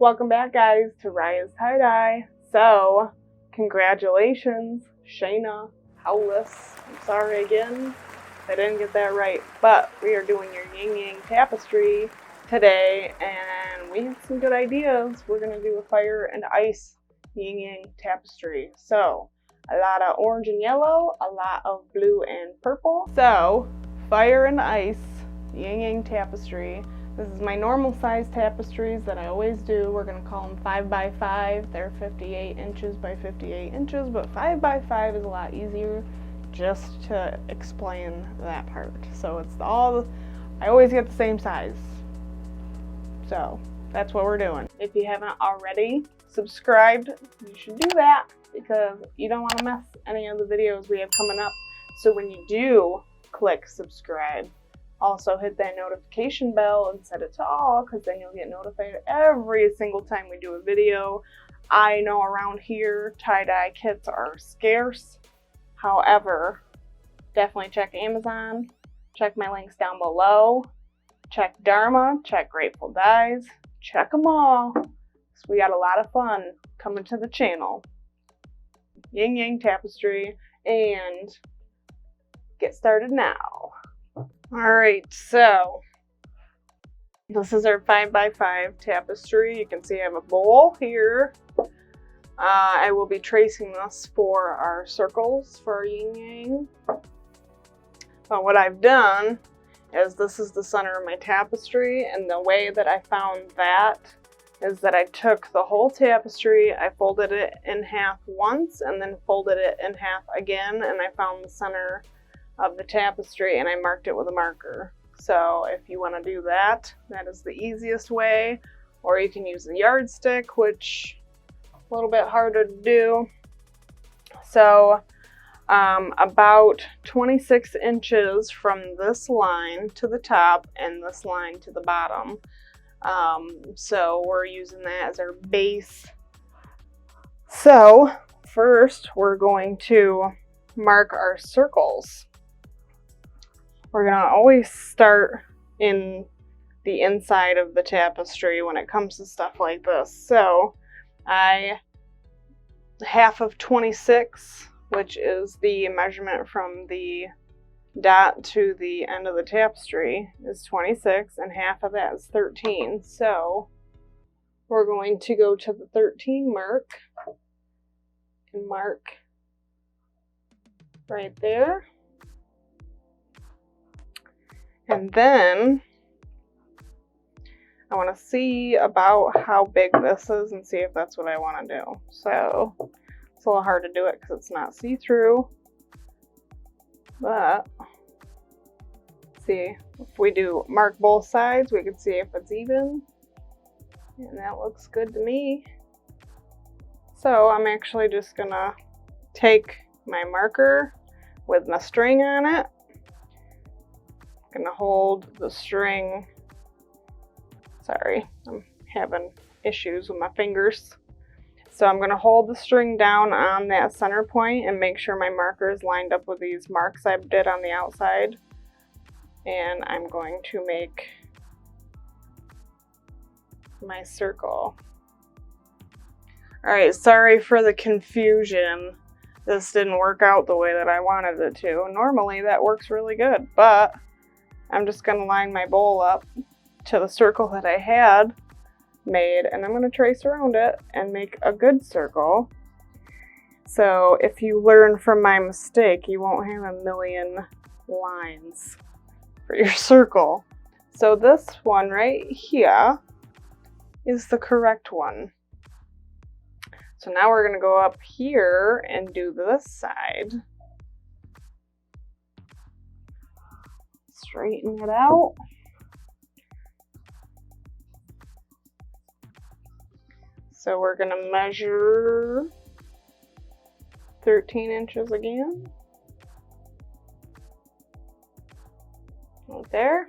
Welcome back, guys, to Riahs tie-dye. So, congratulations, Shayna Howlis. I'm sorry again, I didn't get that right, but we are doing your yin yang tapestry today, and we have some good ideas. We're going to do a fire and ice yin yang tapestry. So, a lot of orange and yellow, a lot of blue and purple. So, fire and ice yin yang tapestry. This is my normal size tapestries that I always do. We're going to call them 5x5. They're 58 inches by 58 inches, but 5x5 is a lot easier just to explain that part. So it's all, I always get the same size. So that's what we're doing. If you haven't already subscribed, you should do that because you don't want to miss any of the videos we have coming up. So when you do click subscribe, also hit that notification bell and set it to all, because then you'll get notified every single time we do a video. I know around here tie-dye kits are scarce. However, definitely check Amazon, check my links down below, check Dharma, check Grateful Dyes, check them all. So we got a lot of fun coming to the channel. Yin Yang Tapestry, and get started now. Alright, so this is our 5x5 tapestry. You can see I have a bowl here. I will be tracing this for our circles for our yin yang. But what I've done is this is the center of my tapestry, and the way that I found that is that I took the whole tapestry, I folded it in half once, and then folded it in half again, and I found the center of the tapestry and I marked it with a marker. So if you want to do that, that is the easiest way, or you can use the yardstick, which is a little bit harder to do. So about 26 inches from this line to the top and this line to the bottom. So we're using that as our base. So first we're going to mark our circles. We're going to always start in the inside of the tapestry when it comes to stuff like this. So half of 26, which is the measurement from the dot to the end of the tapestry, is 26, and half of that is 13. So we're going to go to the 13 mark and mark right there. And then I want to see about how big this is and see if that's what I want to do. So it's a little hard to do it because it's not see-through. But see, if we do mark both sides, we can see if it's even. And that looks good to me. So I'm actually just gonna take my marker with my string on it. Gonna hold the string. Sorry, I'm having issues with my fingers. So I'm gonna hold the string down on that center point and make sure my marker is lined up with these marks I did on the outside. And I'm going to make my circle. Alright, sorry for the confusion. This didn't work out the way that I wanted it to. Normally that works really good, but I'm just going to line my bowl up to the circle that I had made, and I'm going to trace around it and make a good circle. So if you learn from my mistake, you won't have a million lines for your circle. So this one right here is the correct one. So now we're going to go up here and do this side. Straighten it out. So we're going to measure 13 inches again. Right there.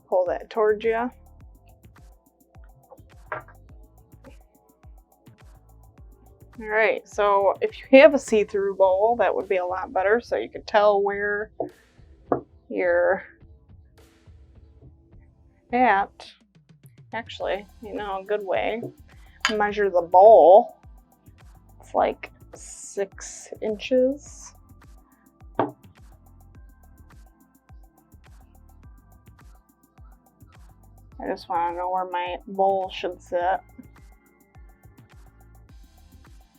Pull that towards you. Alright, so if you have a see-through bowl, that would be a lot better, so you could tell where you're at. Actually, you know, a good way to measure the bowl. It's like 6 inches. I just want to know where my bowl should sit.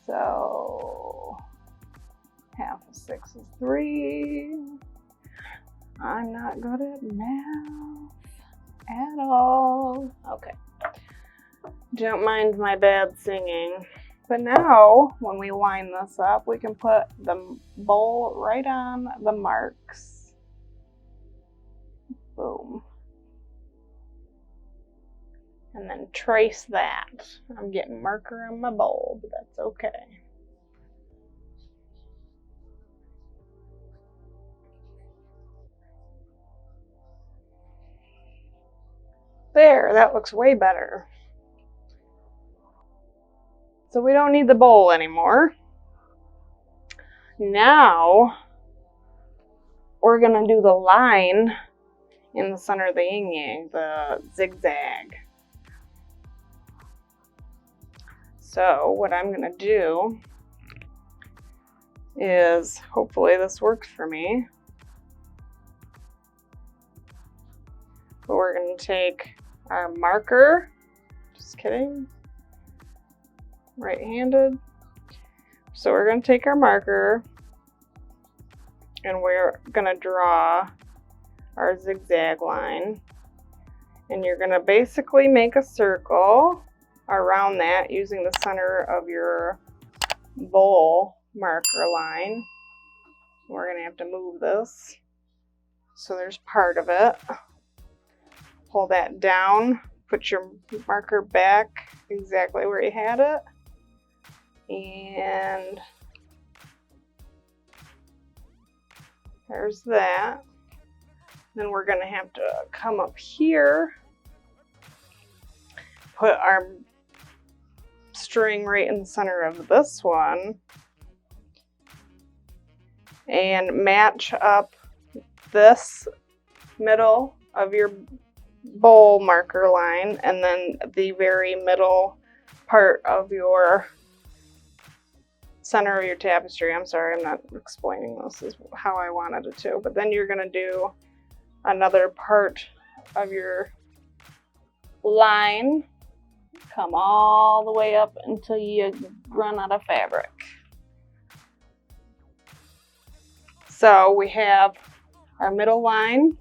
So, half of 6 is 3. I'm not good at math at all. Okay. Don't mind my bad singing. But now, when we line this up, we can put the bowl right on the marks. Boom. And then trace that. I'm getting marker on my bowl, but that's okay. There, that looks way better. So we don't need the bowl anymore. Now, we're gonna do the line in the center of the yin yang, the zigzag. So what I'm gonna do is, hopefully this works for me, but we're gonna take our marker, just kidding, right-handed. So we're gonna take our marker and we're gonna draw our zigzag line, and you're gonna basically make a circle around that using the center of your bowl marker line. We're gonna have to move this so there's part of it. Pull that down, put your marker back exactly where you had it, and there's that. Then we're gonna have to come up here, put our string right in the center of this one, and match up this middle of your bowl marker line and then the very middle part of your center of your tapestry. I'm sorry, I'm not explaining this is how I wanted it to, but then you're going to do another part of your line, come all the way up until you run out of fabric. So we have our middle line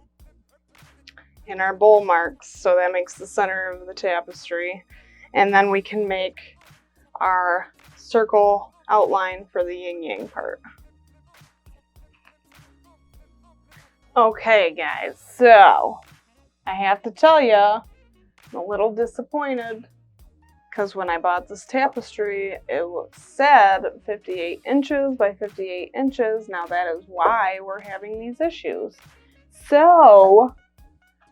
and our bowl marks, so that makes the center of the tapestry, and then we can make our circle outline for the yin yang part. Okay guys, so I have to tell you, I'm a little disappointed because when I bought this tapestry, it said 58 inches by 58 inches. Now that is why we're having these issues. So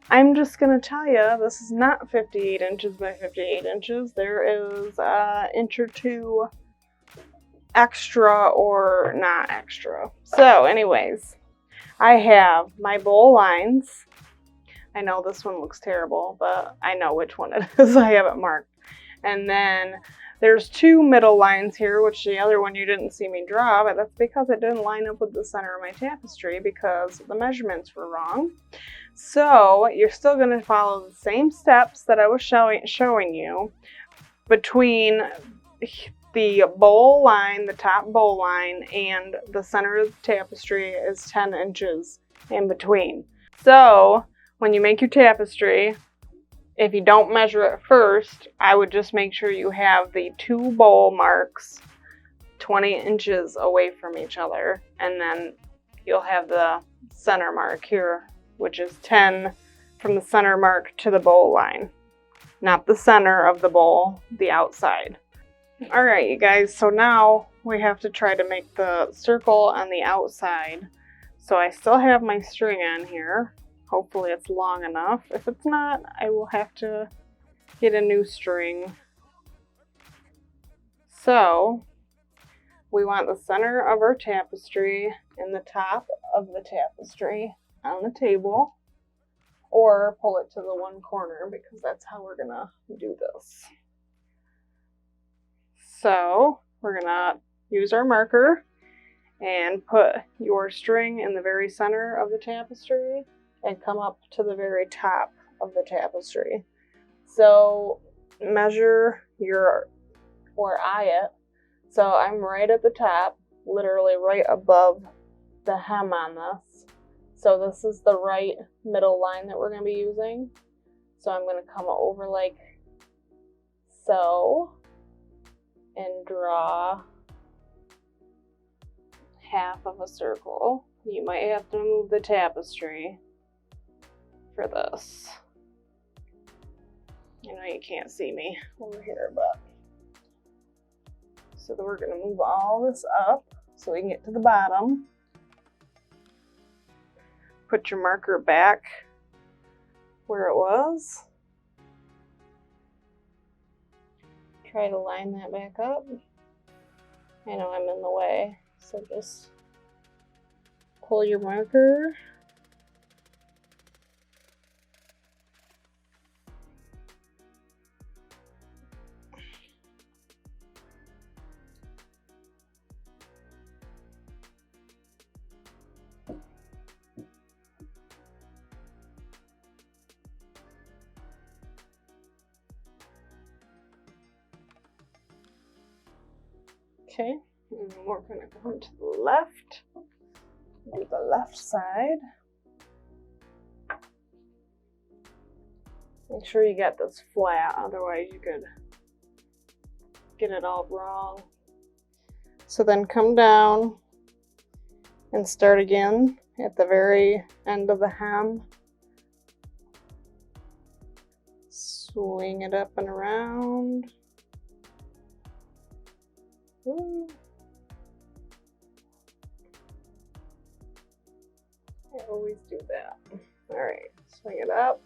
I'm just gonna tell you, this is not 58 inches by 58 inches. There is an inch or two extra or not extra. So anyways, I have my bowl lines. I know this one looks terrible, but I know which one it is. I have it marked. And then there's 2 middle lines here, which the other one you didn't see me draw, but that's because it didn't line up with the center of my tapestry because the measurements were wrong. So you're still going to follow the same steps that I was showing you. Between the bowl line, the top bowl line, and the center of the tapestry is 10 inches in between. So when you make your tapestry, if you don't measure it first, I would just make sure you have the 2 bowl marks 20 inches away from each other, and then you'll have the center mark here, which is 10 from the center mark to the bowl line. Not the center of the bowl, the outside. Alright you guys, so now we have to try to make the circle on the outside. So I still have my string on here. Hopefully it's long enough. If it's not, I will have to get a new string. So we want the center of our tapestry and the top of the tapestry on the table. or pull it to the one corner because that's how we're gonna do this. So we're gonna use our marker and put your string in the very center of the tapestry and come up to the very top of the tapestry. So measure your, or eye it. So I'm right at the top, literally right above the hem on this. So this is the right middle line that we're going to be using. So I'm going to come over like so and draw half of a circle. You might have to move the tapestry for this. I know you can't see me over here, but so then we're going to move all this up so we can get to the bottom. Put your marker back where it was. Try to line that back up. I know I'm in the way, so just pull your marker. Okay, and then we're going to come to the left, do the left side. Make sure you get this flat, otherwise you could get it all wrong. So then come down and start again at the very end of the hem. Swing it up and around. Ooh. I always do that. Alright, swing it up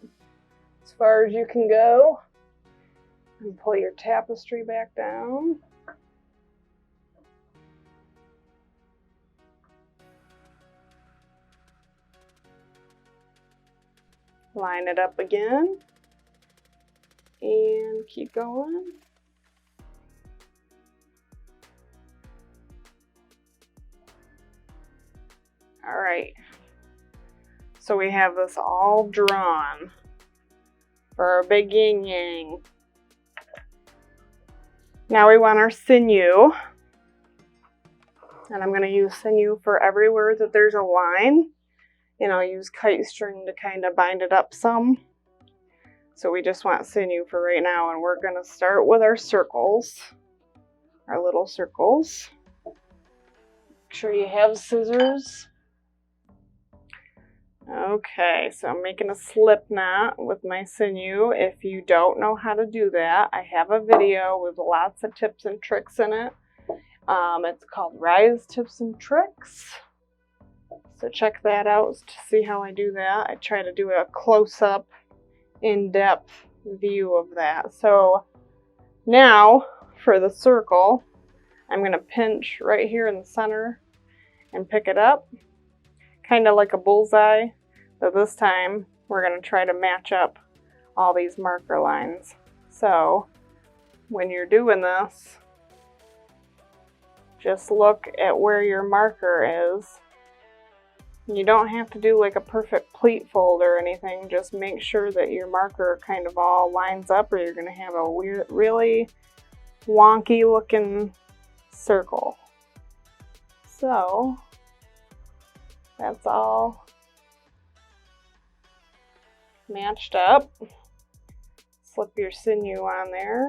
as far as you can go and pull your tapestry back down. Line it up again and keep going. All right, so we have this all drawn for our big yin yang. Now we want our sinew, and I'm going to use sinew for everywhere that there's a line, and I'll use kite string to kind of bind it up some. So we just want sinew for right now, and we're going to start with our circles, our little circles. Make sure you have scissors. Okay, so I'm making a slip knot with my sinew. If you don't know how to do that, I have a video with lots of tips and tricks in it. It's called Riahs Tips and Tricks. So check that out to see how I do that. I try to do a close-up, in-depth view of that. So now for the circle, I'm going to pinch right here in the center and pick it up, kind of like a bullseye. But this time we're going to try to match up all these marker lines. So when you're doing this, just look at where your marker is. You don't have to do like a perfect pleat fold or anything. Just make sure that your marker kind of all lines up, or you're going to have a weird, really wonky looking circle. So that's all matched up. Slip your sinew on there.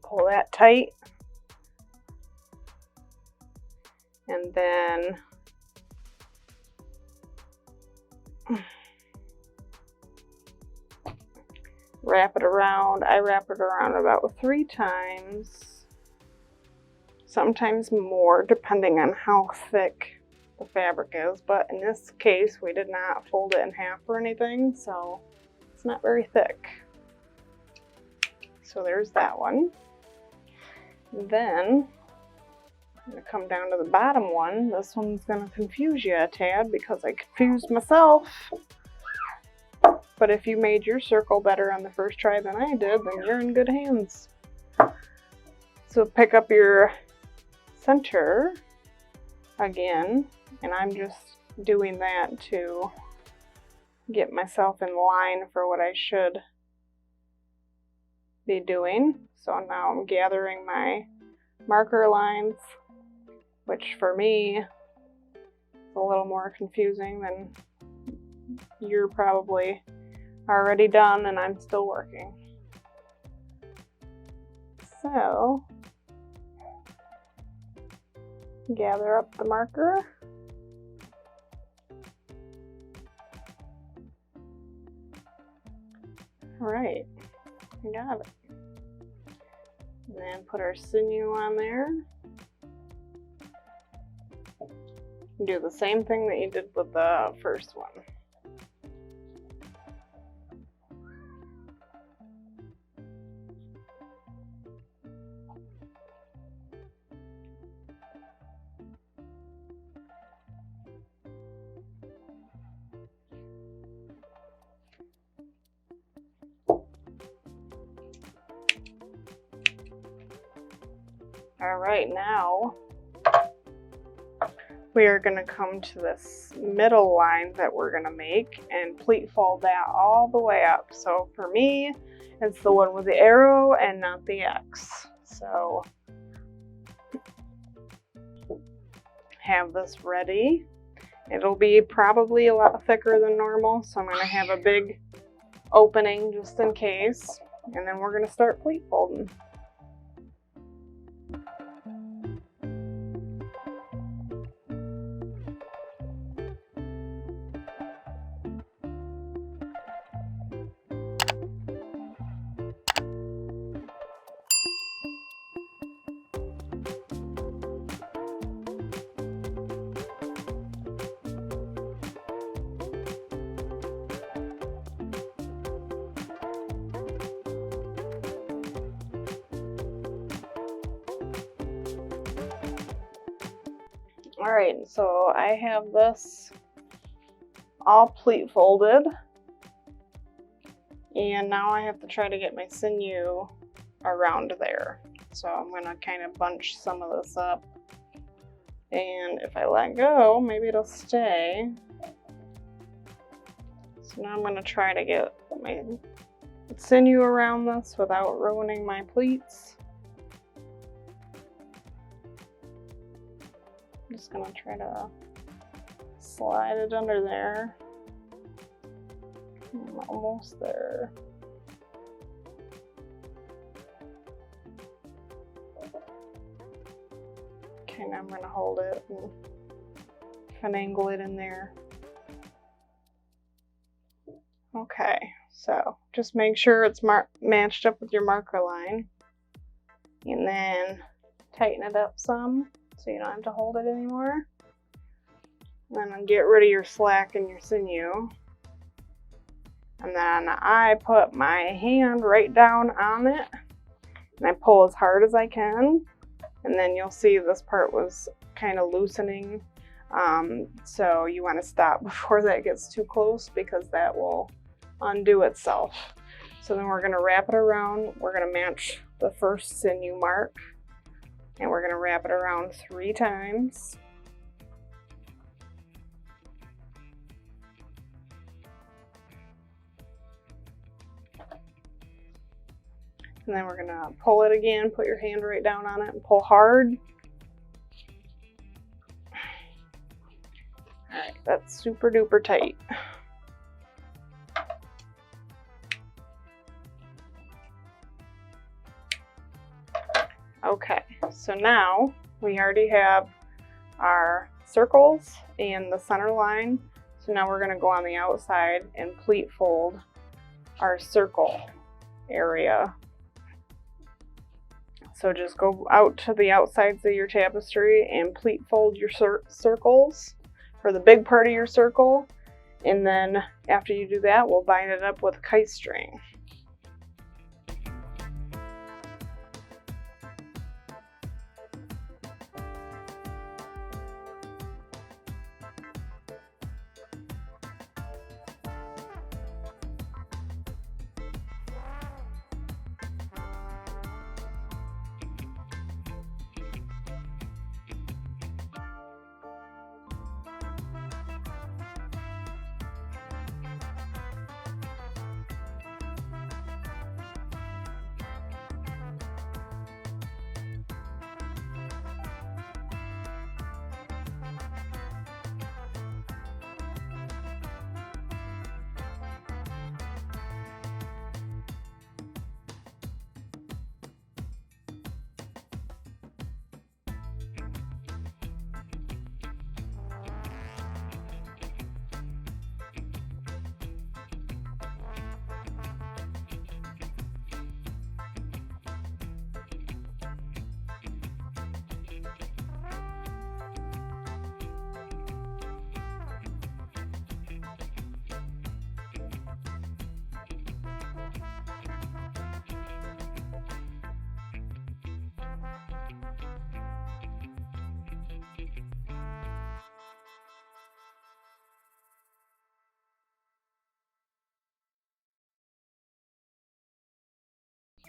Pull that tight. And then wrap it around. I wrap it around about 3 times. Sometimes more, depending on how thick the fabric is, but in this case we did not fold it in half or anything, so it's not very thick. So there's that one. Then I'm going to come down to the bottom one. This one's going to confuse you a tad because I confused myself. But if you made your circle better on the first try than I did, then you're in good hands. So pick up your center again, and I'm just doing that to get myself in line for what I should be doing. So now I'm gathering my marker lines, which for me is a little more confusing than you're probably already done, and I'm still working. So gather up the marker. All right, I got it. And then put our sinew on there. Do the same thing that you did with the first one. All right, now we are going to come to this middle line that we're going to make and pleat fold that all the way up. So for me, it's the one with the arrow and not the X. So have this ready. It'll be probably a lot thicker than normal, so I'm going to have a big opening just in case. And then we're going to start pleat folding. Alright, so I have this all pleat folded, and now I have to try to get my sinew around there. So I'm going to kind of bunch some of this up, and if I let go, maybe it'll stay. So now I'm going to try to get my sinew around this without ruining my pleats. I'm just gonna try to slide it under there. I'm almost there. Okay, now I'm gonna hold it and finagle it in there. Okay, so just make sure it's matched up with your marker line, and then tighten it up some, so you don't have to hold it anymore. And then get rid of your slack and your sinew. And then I put my hand right down on it, and I pull as hard as I can. And then you'll see this part was kind of loosening. So you want to stop before that gets too close, because that will undo itself. So then we're going to wrap it around. We're going to match the first sinew mark, and we're going to wrap it around 3 times. And then we're going to pull it again, put your hand right down on it and pull hard. Alright, that's super duper tight. Okay, so now we already have our circles and the center line. So now we're going to go on the outside and pleat fold our circle area. So just go out to the outsides of your tapestry and pleat fold your circles for the big part of your circle. And then after you do that, we'll bind it up with kite string.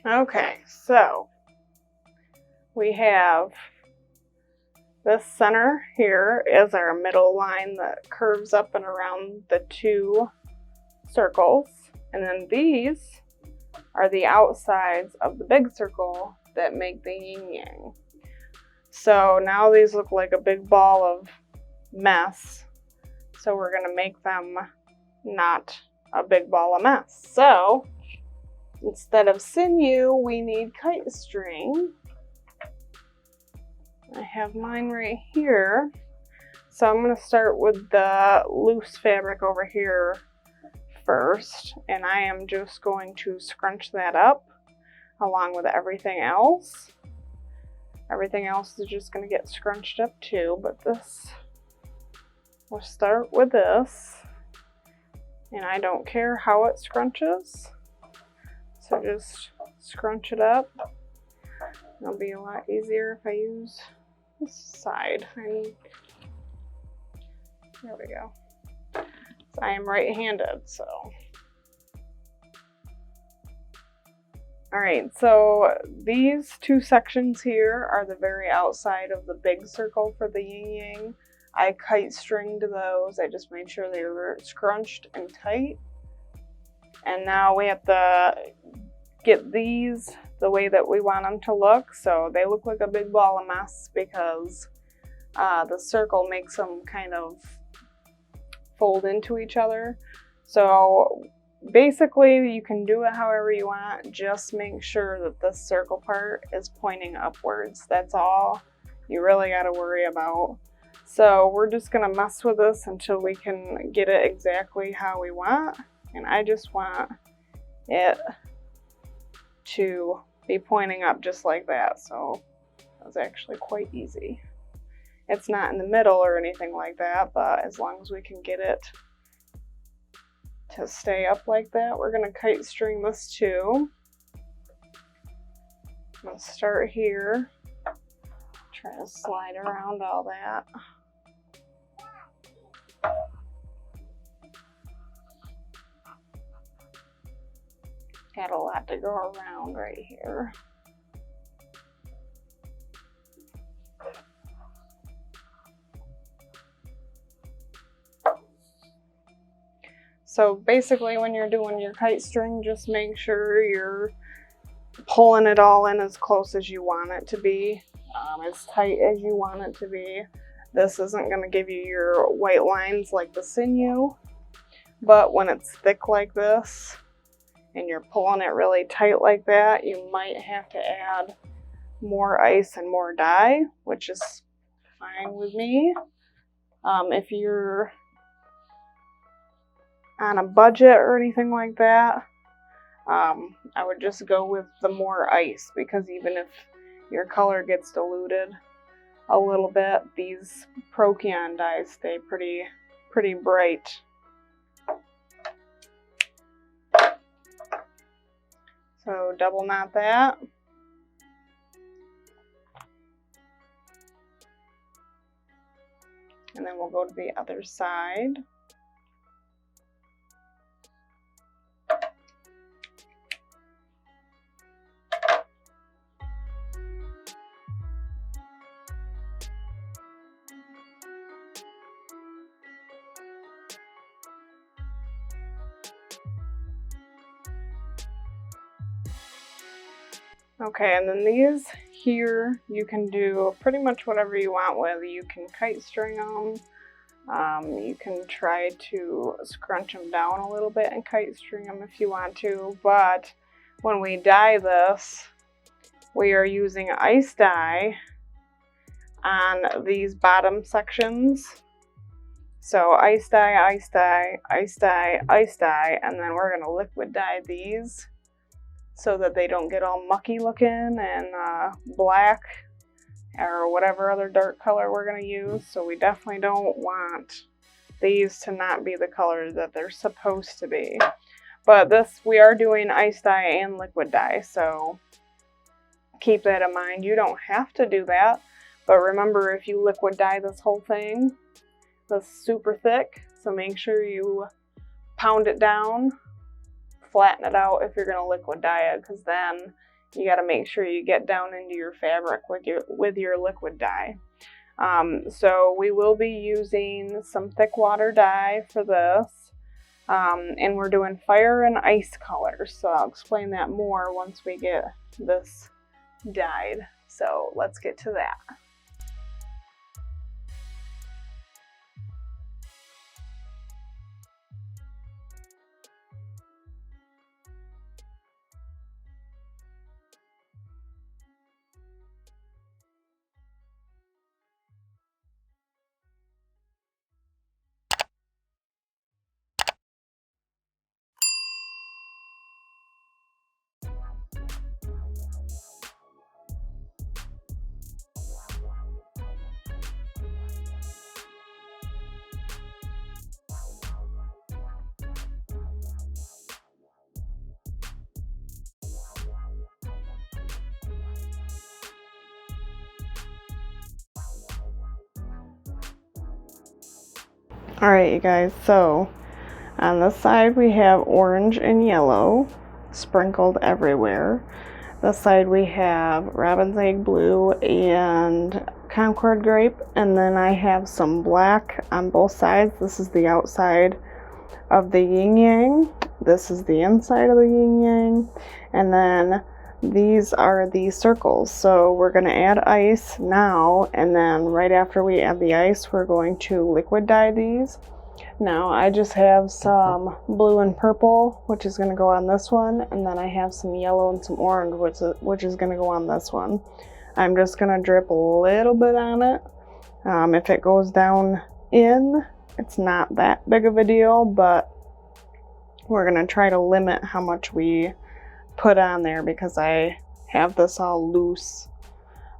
Okay, so we have this center here is our middle line that curves up and around the two circles. And then these are the outsides of the big circle that make the yin yang. So now these look like a big ball of mess. So we're going to make them not a big ball of mess. So instead of sinew, we need kite string. I have mine right here. So I'm going to start with the loose fabric over here first, and I am just going to scrunch that up along with everything else. Everything else is just going to get scrunched up too, but this, we'll start with this, and I don't care how it scrunches, so just scrunch it up. It'll be a lot easier if I use this side. There we go. I am right-handed, so. Alright, so these two sections here are the very outside of the big circle for the yin yang. I kite stringed those. I just made sure they were scrunched and tight. And now we have to get these the way that we want them to look. So they look like a big ball of mess because the circle makes them kind of fold into each other. So basically you can do it however you want, just make sure that this circle part is pointing upwards. That's all you really got to worry about. So we're just gonna mess with this until we can get it exactly how we want, and I just want it to be pointing up just like that. So that's actually quite easy. It's not in the middle or anything like that, but as long as we can get it to stay up like that, we're gonna kite string this too. I'm gonna start here, try to slide around all that. Got a lot to go around right here. So basically when you're doing your kite string, just make sure you're pulling it all in as close as you want it to be, as tight as you want it to be. This isn't going to give you your white lines like the sinew, but when it's thick like this and you're pulling it really tight like that, you might have to add more ice and more dye, which is fine with me. If you're on a budget or anything like that, I would just go with the more ice, because even if your color gets diluted a little bit, these Procyon dyes stay pretty bright. So double knot that. And then we'll go to the other side. Okay, and then these here, you can do pretty much whatever you want with. You can kite string them. You can try to scrunch them down a little bit and kite string them if you want to. But when we dye this, we are using ice dye on these bottom sections. So ice dye, ice dye, ice dye, ice dye, and then we're gonna liquid dye these so that they don't get all mucky looking and black or whatever other dark color we're going to use. So we definitely don't want these to not be the color that they're supposed to be. But this, we are doing ice dye and liquid dye, so keep that in mind. You don't have to do that, but remember, if you liquid dye this whole thing, that's super thick, so make sure you pound it down flatten it out if you're going to liquid dye it, because then you got to make sure you get down into your fabric with your liquid dye. So we will be using some thick water dye for this, and we're doing fire and ice colors, so I'll explain that more once we get this dyed. So let's get to that. Alright, you guys, so on this side we have orange and yellow sprinkled everywhere. This side we have robin's egg blue and Concord grape, and then I have some black on both sides. This is the outside of the yin yang, this is the inside of the yin yang, and then these are the circles. So we're going to add ice now, and then right after we add the ice we're going to liquid dye these. Now I just have some blue and purple, which is going to go on this one, and then I have some yellow and some orange, which is going to go on this one. I'm just going to drip a little bit on it. If it goes down in, it's not that big of a deal, but we're going to try to limit how much we put on there because I have this all loose,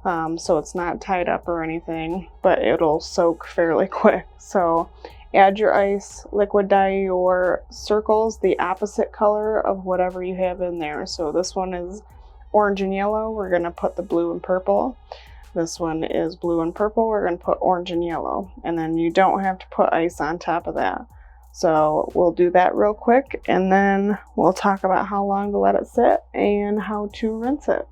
so it's not tied up or anything, but it'll soak fairly quick. So add your ice, liquid dye your circles the opposite color of whatever you have in there. So this one is orange and yellow, we're going to put the blue and purple. This one is blue and purple, we're going to put orange and yellow, and then you don't have to put ice on top of that. So we'll do that real quick, and then we'll talk about how long to let it sit and how to rinse it.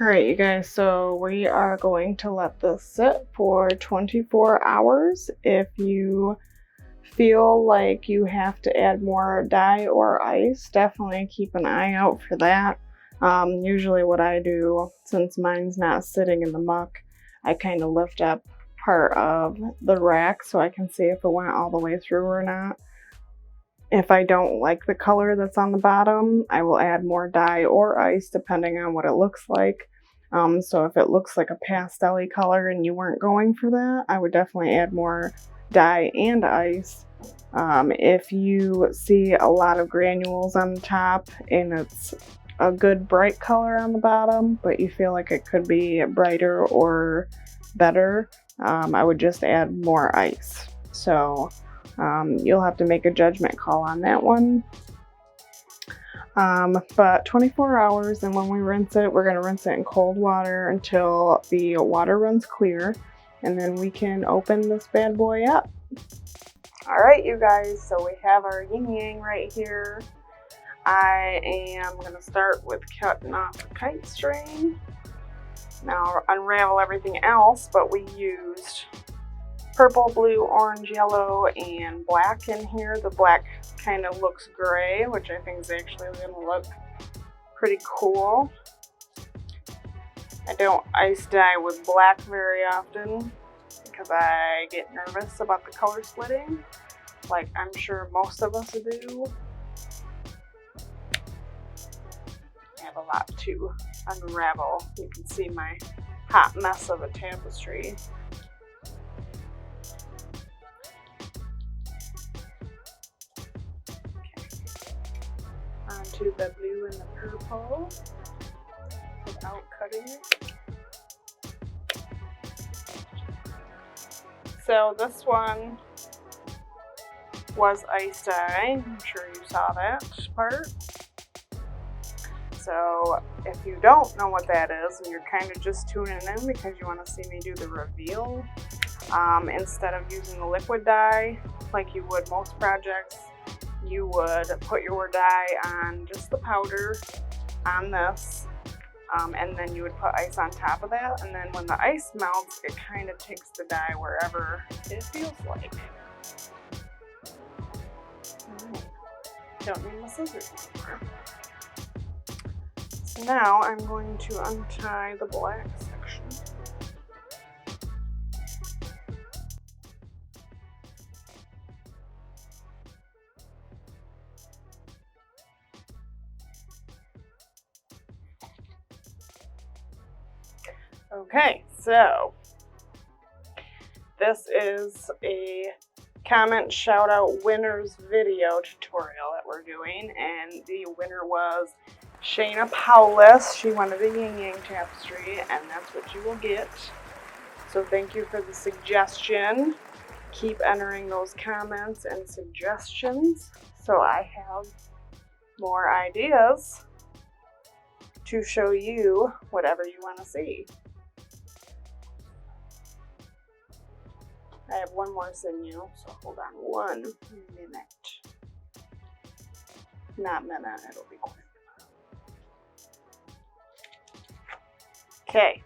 Alright, you guys, so we are going to let this sit for 24 hours. If you feel like you have to add more dye or ice, definitely keep an eye out for that. Usually what I do, since mine's not sitting in the muck, I kind of lift up part of the rack so I can see if it went all the way through or not. If I don't like the color that's on the bottom, I will add more dye or ice depending on what it looks like. So if it looks like a pastel-y color and you weren't going for that, I would definitely add more dye and ice. If you see a lot of granules on the top and it's a good bright color on the bottom, but you feel like it could be brighter or better, I would just add more ice. So you'll have to make a judgment call on that one. But 24 hours, and when we rinse it, we're going to rinse it in cold water until the water runs clear, and then we can open this bad boy up. Alright, you guys, so we have our yin yang right here. I am going to start with cutting off the kite string. Now I'll unravel everything else, but we used purple, blue, orange, yellow, and black in here. The black kind of looks gray, which I think is actually going to look pretty cool. I don't ice dye with black very often because I get nervous about the color splitting, like I'm sure most of us do. I have a lot to unravel. You can see my hot mess of a tapestry. To into the blue and the purple without cutting it. So this one was ice dye. I'm sure you saw that part. So if you don't know what that is and you're kind of just tuning in because you want to see me do the reveal, instead of using the liquid dye like you would most projects, you would put your dye on just the powder on this, and then you would put ice on top of that, and then when the ice melts, it kind of takes the dye wherever it feels like. Alright, don't need my scissors anymore. So now I'm going to untie the black section. Okay, so this is a comment shout out winners video tutorial that we're doing, and the winner was Shayna Powless. She wanted a yin yang tapestry, and that's what you will get. So thank you for the suggestion. Keep entering those comments and suggestions so I have more ideas to show you whatever you want to see. I have one more Sinew, so hold on 1 minute. Not minute, it'll be quick. Okay,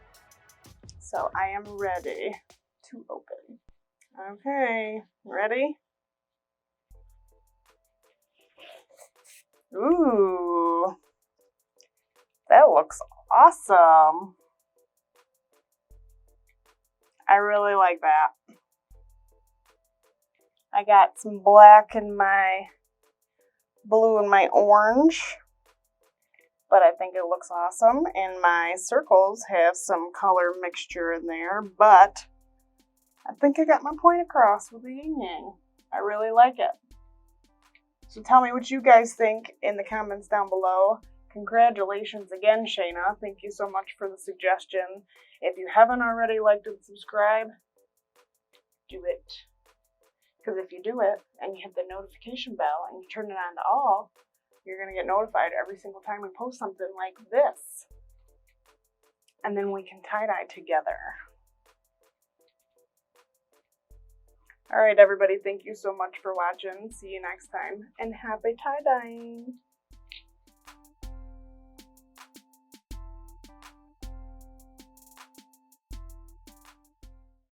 so I am ready to open. Okay, ready? Ooh, that looks awesome. I really like that. I got some black in my blue and my orange, but I think it looks awesome. And my circles have some color mixture in there, but I think I got my point across with the yin yang. I really like it. So tell me what you guys think in the comments down below. Congratulations again, Shayna. Thank you so much for the suggestion. If you haven't already liked and subscribed, do it. Because if you do it and you hit the notification bell and you turn it on to all, you're going to get notified every single time we post something like this. And then we can tie-dye together. Alright everybody, thank you so much for watching. See you next time and happy tie-dyeing!